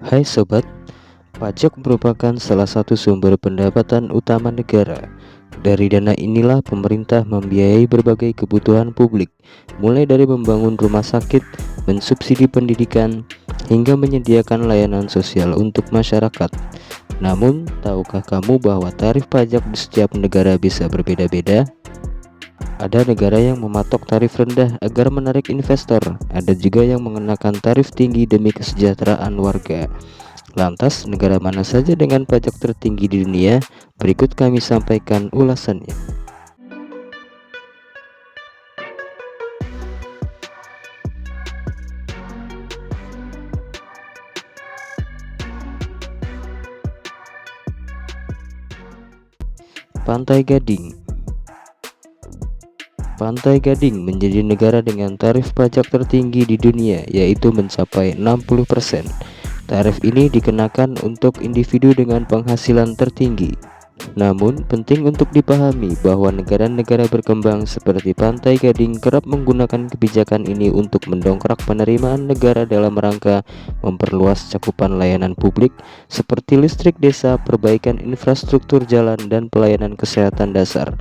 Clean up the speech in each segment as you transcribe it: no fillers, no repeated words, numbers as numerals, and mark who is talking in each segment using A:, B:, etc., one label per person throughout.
A: Hai sobat, pajak merupakan salah satu sumber pendapatan utama negara. Dari dana inilah pemerintah membiayai berbagai kebutuhan publik, mulai dari membangun rumah sakit, mensubsidi pendidikan, hingga menyediakan layanan sosial untuk masyarakat. Namun, tahukah kamu bahwa tarif pajak di setiap negara bisa berbeda-beda? Ada negara yang mematok tarif rendah agar menarik investor, ada juga yang mengenakan tarif tinggi demi kesejahteraan warga. Lantas, negara mana saja dengan pajak tertinggi di dunia? Berikut kami sampaikan ulasannya. Pantai Gading. Pantai Gading menjadi negara dengan tarif pajak tertinggi di dunia, yaitu mencapai 60%. Tarif ini dikenakan untuk individu dengan penghasilan tertinggi. Namun, penting untuk dipahami bahwa negara-negara berkembang seperti Pantai Gading kerap menggunakan kebijakan ini untuk mendongkrak penerimaan negara dalam rangka memperluas cakupan layanan publik seperti listrik desa, perbaikan infrastruktur jalan, dan pelayanan kesehatan dasar.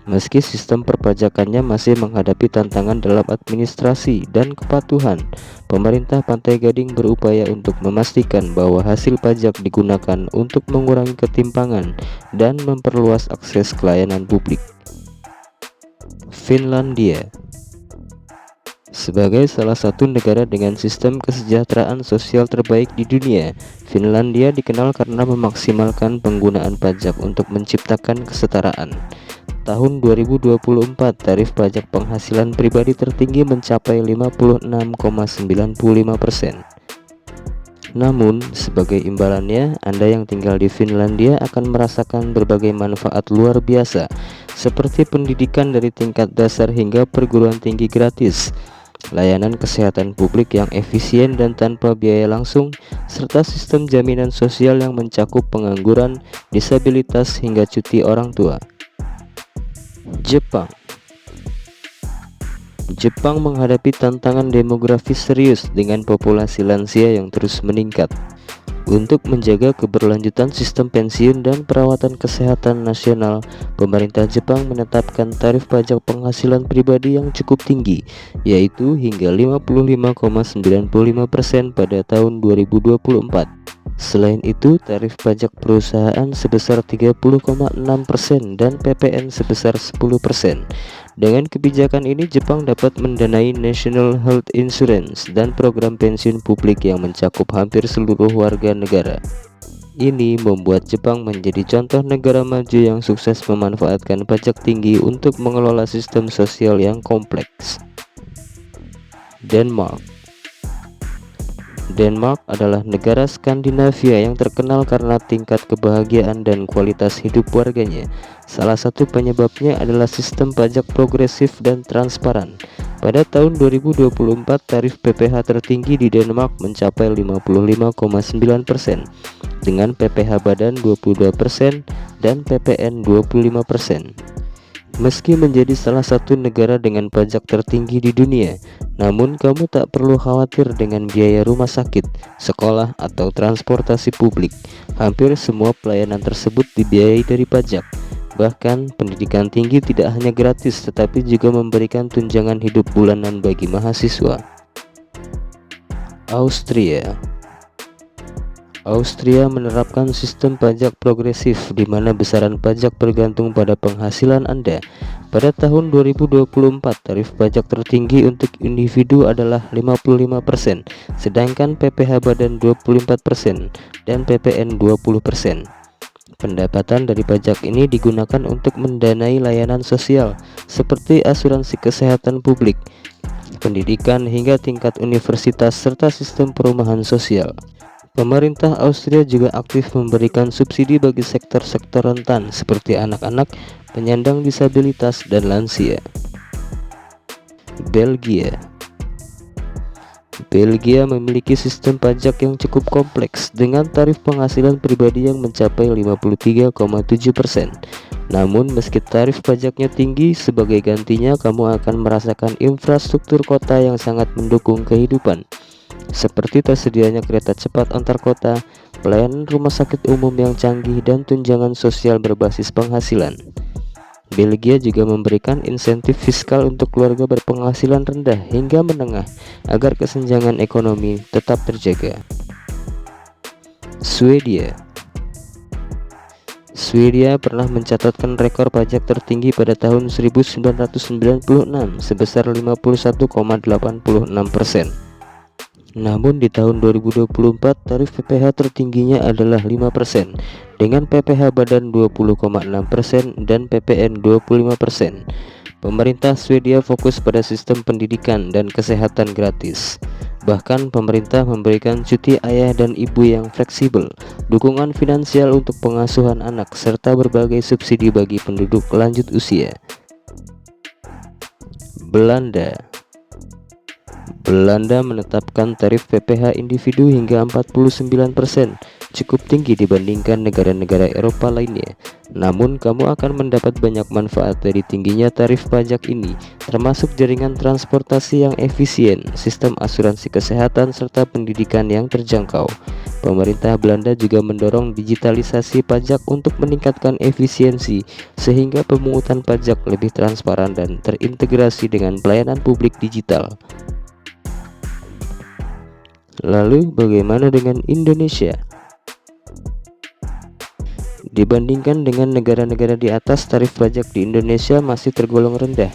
A: Meski sistem perpajakannya masih menghadapi tantangan dalam administrasi dan kepatuhan, pemerintah Pantai Gading berupaya untuk memastikan bahwa hasil pajak digunakan untuk mengurangi ketimpangan dan memperluas akses ke layanan publik. Finlandia. Sebagai salah satu negara dengan sistem kesejahteraan sosial terbaik di dunia, Finlandia dikenal karena memaksimalkan penggunaan pajak untuk menciptakan kesetaraan. Tahun 2024, tarif pajak penghasilan pribadi tertinggi mencapai 56,95%. Namun, sebagai imbalannya, Anda yang tinggal di Finlandia akan merasakan berbagai manfaat luar biasa, seperti pendidikan dari tingkat dasar hingga perguruan tinggi gratis, layanan kesehatan publik yang efisien dan tanpa biaya langsung, serta sistem jaminan sosial yang mencakup pengangguran, disabilitas, hingga cuti orang tua. Jepang. Jepang menghadapi tantangan demografis serius dengan populasi lansia yang terus meningkat. Untuk menjaga keberlanjutan sistem pensiun dan perawatan kesehatan nasional, pemerintah Jepang menetapkan tarif pajak penghasilan pribadi yang cukup tinggi, yaitu hingga 55,95% pada tahun 2024. Selain itu, tarif pajak perusahaan sebesar 30,6% dan PPN sebesar 10%. Dengan kebijakan ini, Jepang dapat mendanai National Health Insurance dan program pensiun publik yang mencakup hampir seluruh warga negara. Ini membuat Jepang menjadi contoh negara maju yang sukses memanfaatkan pajak tinggi untuk mengelola sistem sosial yang kompleks. Denmark. Denmark adalah negara Skandinavia yang terkenal karena tingkat kebahagiaan dan kualitas hidup warganya. Salah satu penyebabnya adalah sistem pajak progresif dan transparan. Pada tahun 2024, tarif PPh tertinggi di Denmark mencapai 55,9%, dengan PPh badan 22% dan PPN 25%. Meski menjadi salah satu negara dengan pajak tertinggi di dunia, namun kamu tak perlu khawatir dengan biaya rumah sakit, sekolah, atau transportasi publik. Hampir semua pelayanan tersebut dibiayai dari pajak. Bahkan, pendidikan tinggi tidak hanya gratis, tetapi juga memberikan tunjangan hidup bulanan bagi mahasiswa. Austria. Austria menerapkan sistem pajak progresif di mana besaran pajak bergantung pada penghasilan Anda. Pada tahun 2024, tarif pajak tertinggi untuk individu adalah 55%, sedangkan PPh badan 24% dan PPN 20%. Pendapatan dari pajak ini digunakan untuk mendanai layanan sosial seperti asuransi kesehatan publik, pendidikan hingga tingkat universitas serta sistem perumahan sosial. Pemerintah Austria juga aktif memberikan subsidi bagi sektor-sektor rentan seperti anak-anak, penyandang disabilitas, dan lansia. Belgia. Belgia memiliki sistem pajak yang cukup kompleks dengan tarif penghasilan pribadi yang mencapai 53,7%. Namun meski tarif pajaknya tinggi, sebagai gantinya kamu akan merasakan infrastruktur kota yang sangat mendukung kehidupan, seperti tersedianya kereta cepat antar kota, pelayanan rumah sakit umum yang canggih, dan tunjangan sosial berbasis penghasilan. Belgia juga memberikan insentif fiskal untuk keluarga berpenghasilan rendah hingga menengah agar kesenjangan ekonomi tetap terjaga. Swedia pernah mencatatkan rekor pajak tertinggi pada tahun 1996 sebesar 51,86%. Namun di tahun 2024 tarif PPh tertingginya adalah 5% dengan PPh badan 20,6% dan PPN 25%. Pemerintah Swedia fokus pada sistem pendidikan dan kesehatan gratis. Bahkan pemerintah memberikan cuti ayah dan ibu yang fleksibel, dukungan finansial untuk pengasuhan anak, serta berbagai subsidi bagi penduduk lanjut usia. Belanda menetapkan tarif PPh individu hingga 49%, cukup tinggi dibandingkan negara-negara Eropa lainnya. Namun kamu akan mendapat banyak manfaat dari tingginya tarif pajak ini, termasuk jaringan transportasi yang efisien, sistem asuransi kesehatan, serta pendidikan yang terjangkau. Pemerintah Belanda juga mendorong digitalisasi pajak untuk meningkatkan efisiensi, sehingga pemungutan pajak lebih transparan dan terintegrasi dengan pelayanan publik digital. Lalu bagaimana dengan Indonesia? Dibandingkan dengan negara-negara di atas, tarif pajak di Indonesia masih tergolong rendah,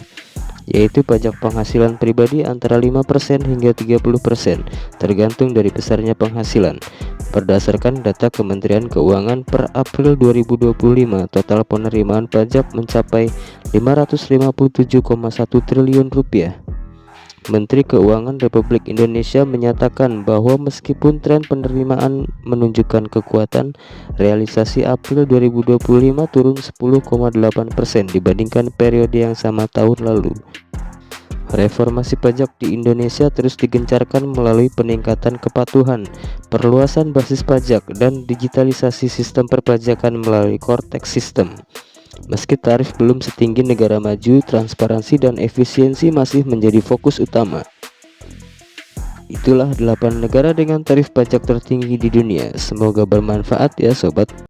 A: yaitu pajak penghasilan pribadi antara 5% hingga 30%, tergantung dari besarnya penghasilan. Berdasarkan data Kementerian Keuangan per April 2025, total penerimaan pajak mencapai 557,1 triliun rupiah. Menteri Keuangan Republik Indonesia menyatakan bahwa meskipun tren penerimaan menunjukkan kekuatan, realisasi April 2025 turun 10,8% dibandingkan periode yang sama tahun lalu. Reformasi pajak di Indonesia terus digencarkan melalui peningkatan kepatuhan, perluasan basis pajak, dan digitalisasi sistem perpajakan melalui Cortex System. Meski tarif belum setinggi negara maju, transparansi dan efisiensi masih menjadi fokus utama. Itulah 8 negara dengan tarif pajak tertinggi di dunia. Semoga bermanfaat ya sobat.